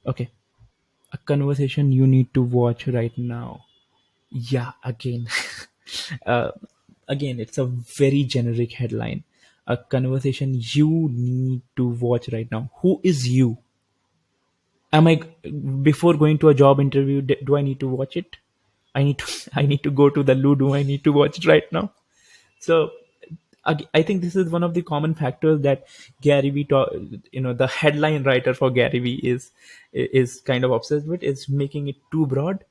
Okay, a conversation you need to watch right now. Yeah, again. uh, Again, it's a very generic headline. A conversation you need to watch right now. Who is you? Am I, before going to a job interview, do I need to watch it? I need to I need to go to the loo. Do I need to watch it right now? So I think this is one of the common factors that Gary Vee, the headline writer for Gary Vee is kind of obsessed with, is making it too broad,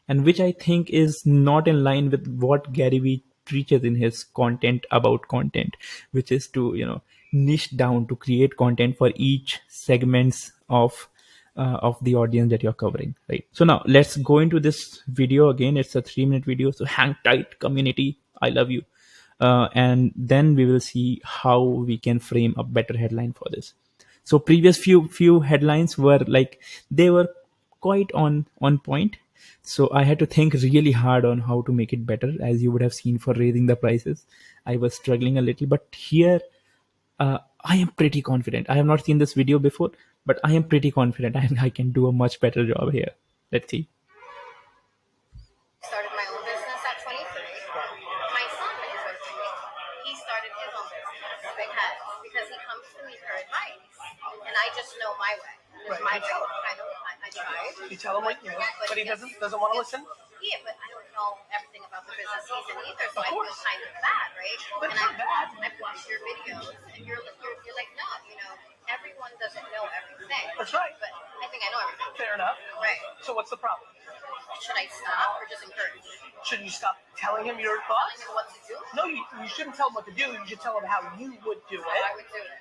and which I think is not in line with what Gary Vee preaches in his content about content, which is to niche down to create content for each segments of the audience that you're covering, right? So now let's go into this video again. It's a 3-minute video, so hang tight, community. I love you. And then we will see how we can frame a better headline for this. So previous few headlines were like, they were quite on point. So I had to think really hard on how to make it better. As you would have seen, for raising the prices, I was struggling a little, but here I am pretty confident. I have not seen this video before, but I am pretty confident I can do a much better job here. Let's see. Started my own business at 23. My son is with me. He started his own business because he comes to me for advice, and I just know my way. There's my way. I tried. You tell him what you know, but he doesn't want to listen. Yeah, but I don't know everything about the business he's in either, so Of I feel course. kind of bad, right? But And it's not bad. I've watched your videos, and you're like, no, everyone doesn't know everything. That's right. But I think I know everything. Fair enough. Right. So what's the problem? Should I stop or just encourage? Should you stop telling him your Telling thoughts? him what to do? No, you shouldn't tell him what to do. You should tell him how you would do How I it, would do it.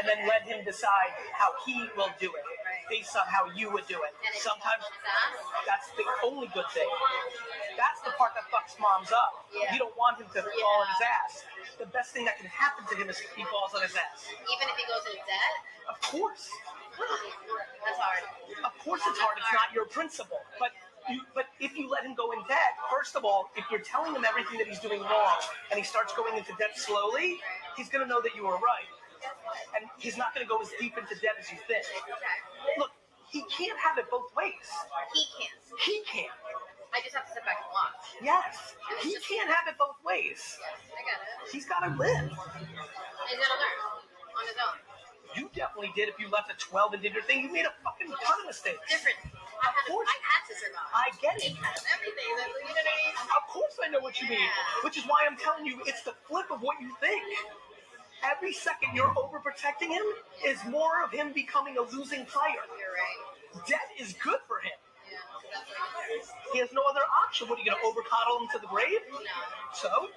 and then let him decide how he will do it Right. based on how you would do it. And if Sometimes he falls that's the only good thing. That's the part that fucks moms up. Yeah. You don't want him to fall on his ass. The best thing that can happen to him is if he falls on his ass. even if he goes in debt, Of course. that's hard. Of course it's hard. It's not your principle. But if you let him go in debt, first of all, if you're telling him everything that he's doing wrong and he starts going into debt slowly, he's going to know that you were right. And he's not going to go as deep into debt as you think. Look, he can't have it both ways. He can't. He can't. I just have to sit back and watch. Yes. He can't have it both ways. I got it. He's got to live. He's gonna learn on his own. You definitely did. If you left at 12 and did your thing, you made a fucking ton of mistakes. Different. course. I had to survive. I get it. Everything. You know what I mean? Of course I know what you mean. Which is why I'm telling you, it's the flip of what you think. Every second you're overprotecting him is more of him becoming a losing player. You're right. Debt is good for him. Yeah, that's right. He has no other option. What, are you going to overcoddle him to the grave? No. So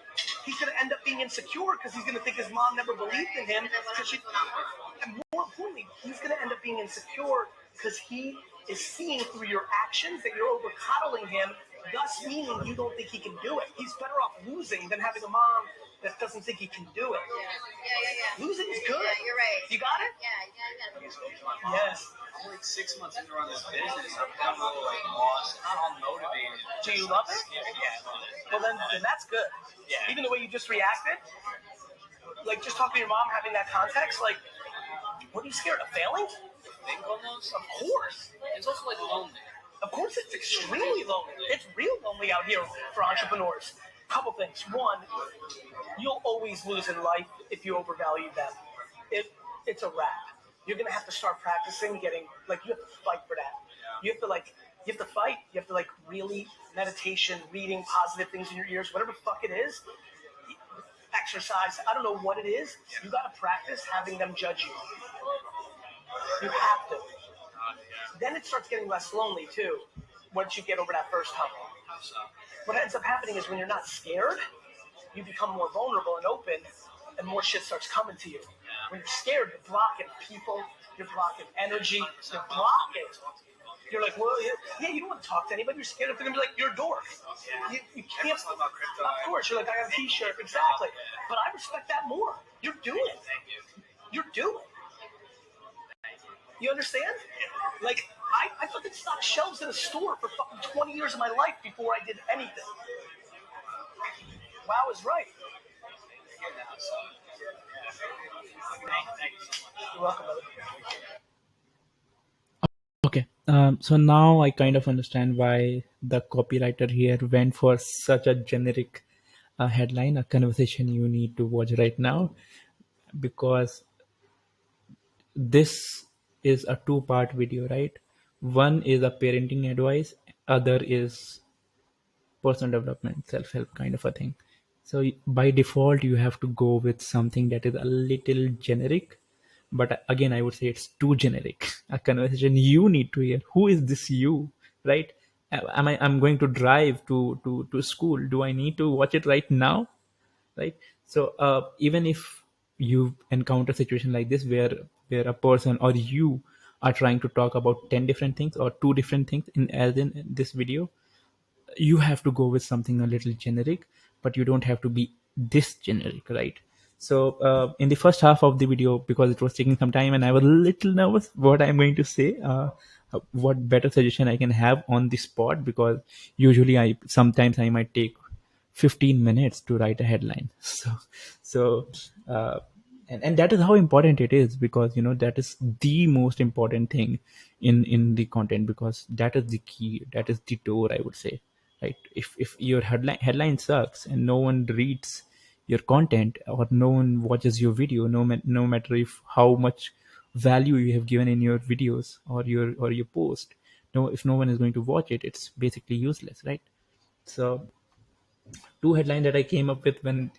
he's going to end up being insecure because he's going to think his mom never believed in him. And then what happens when that works? And more importantly, he's going to end up being insecure because he is seeing through your actions that you're overcoddling him, thus meaning you don't think he can do it. He's better off losing than having a mom that doesn't think he can do it. Yeah. Losing is good. Yeah, you're right. You got it? Yeah. Yes. I'm like 6 months into running this business. I'm kind of a little like lost, not all motivated. Do you love it? Yeah, I love it. Well, then that's good. Yeah. Even the way you just reacted, like just talking to your mom, having that context, like, what are you scared of, failing? Think almost. Of course. It's also like lonely. Of course, it's extremely lonely. It's real lonely out here for entrepreneurs. Couple things. One, you'll always lose in life if you overvalue them. It's a wrap. You're gonna have to start practicing getting, like, you have to fight for that. You have to fight. You have to really meditation, reading positive things in your ears, whatever the fuck it is. Exercise. I don't know what it is. You gotta practice having them judge you. You have to. Then it starts getting less lonely too. Once you get over that first hump. What ends up happening is when you're not scared, you become more vulnerable and open, and more shit starts coming to you. When you're scared, you're blocking people, you're blocking energy, you're blocking. You're like, well, yeah, you don't want to talk to anybody. You're scared if they're going to be like, you're a dork. You can't. Talk about crypto. Of course, you're like, I have a t-shirt. Exactly. But I respect that more. You're doing it. Thank you. You're doing it. You understand? Like, I fucking stocked shelves in a store for fucking 20 years of my life before I did anything. Wow is right. Thank you so much. You're welcome, brother. Okay, So now I kind of understand why the copywriter here went for such a generic headline, a conversation you need to watch right now, because this is a two-part video, right? One is a parenting advice, other is personal development, self-help kind of a thing. So by default, you have to go with something that is a little generic, but again, I would say it's too generic. A conversation you need to hear. Who is this you, right? I'm going to drive to school. Do I need to watch it right now? Right. So even if you encounter a situation like this where a person or you are trying to talk about 10 different things or two different things in this video, you have to go with something a little generic, but you don't have to be this generic, right? So in the first half of the video, because it was taking some time and I was a little nervous what I'm going to say, what better suggestion I can have on the spot, because usually I sometimes I might take 15 minutes to write a headline. So uh, and that is how important it is, because that is the most important thing in the content, because that is the key, that is the door, I would say, right? If your headline sucks and no one reads your content, or no one watches your video, no matter if how much value you have given in your videos or your post, no, if no one is going to watch it, it's basically useless, right? So two headline that I came up with when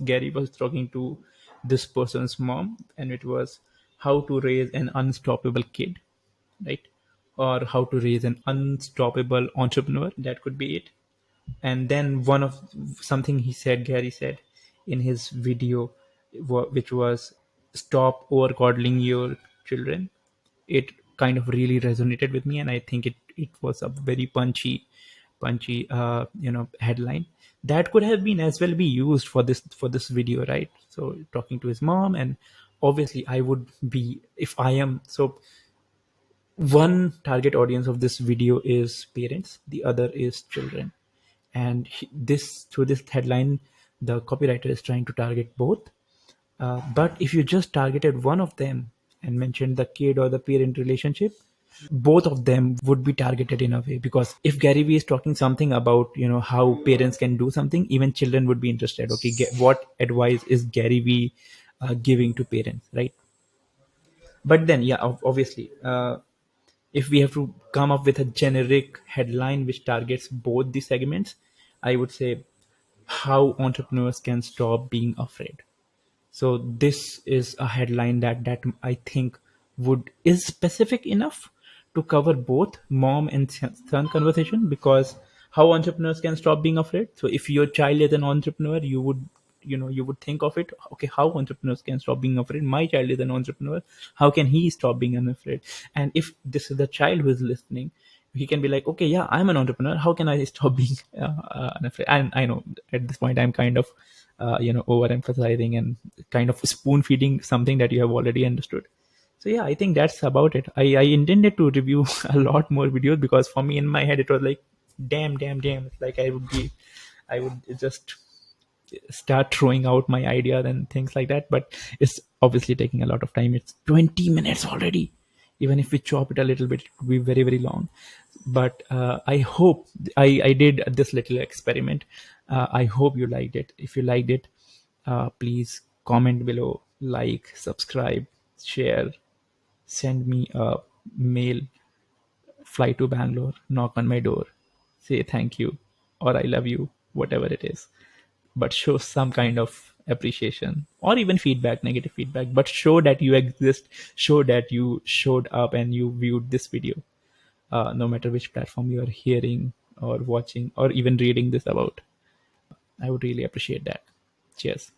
Gary was talking to this person's mom, and it was how to raise an unstoppable kid, right? Or how to raise an unstoppable entrepreneur. That could be it. And then one of something Gary said in his video, which was stop over coddling your children. It kind of really resonated with me, and I think it was a very punchy headline that could have been as well be used for this video, right? So talking to his mom, and obviously I would be, if I am, so one target audience of this video is parents, the other is children, and this through this headline the copywriter is trying to target both. But if you just targeted one of them and mentioned the kid or the parent relationship, both of them would be targeted in a way, because if Gary Vee is talking something about how parents can do something, even children would be interested. Okay, what advice is Gary Vee giving to parents, right? But then, yeah, obviously, if we have to come up with a generic headline which targets both the segments, I would say how entrepreneurs can stop being afraid. So this is a headline that I think would is specific enough to cover both mom and son conversation, because how entrepreneurs can stop being afraid. So if your child is an entrepreneur, you would think of it, okay, how entrepreneurs can stop being afraid. My child is an entrepreneur, how can he stop being unafraid? And if this is the child who is listening, he can be like, okay, yeah, I'm an entrepreneur, how can I stop being unafraid? And I know at this point I'm kind of overemphasizing and kind of spoon feeding something that you have already understood. So yeah, I think that's about it. I intended to review a lot more videos, because for me in my head it was like, damn, it's like I would just start throwing out my ideas and things like that, but it's obviously taking a lot of time. It's 20 minutes already. Even if we chop it a little bit, it could be very, very long. But I hope I did this little experiment. I hope you liked it. If you liked it, please comment below, like, subscribe, share, send me a mail, fly to Bangalore, knock on my door, say thank you or I love you, whatever it is. But show some kind of appreciation, or even feedback, negative feedback, but show that you exist, show that you showed up and you viewed this video, no matter which platform you are hearing or watching or even reading this about. I would really appreciate that. Cheers.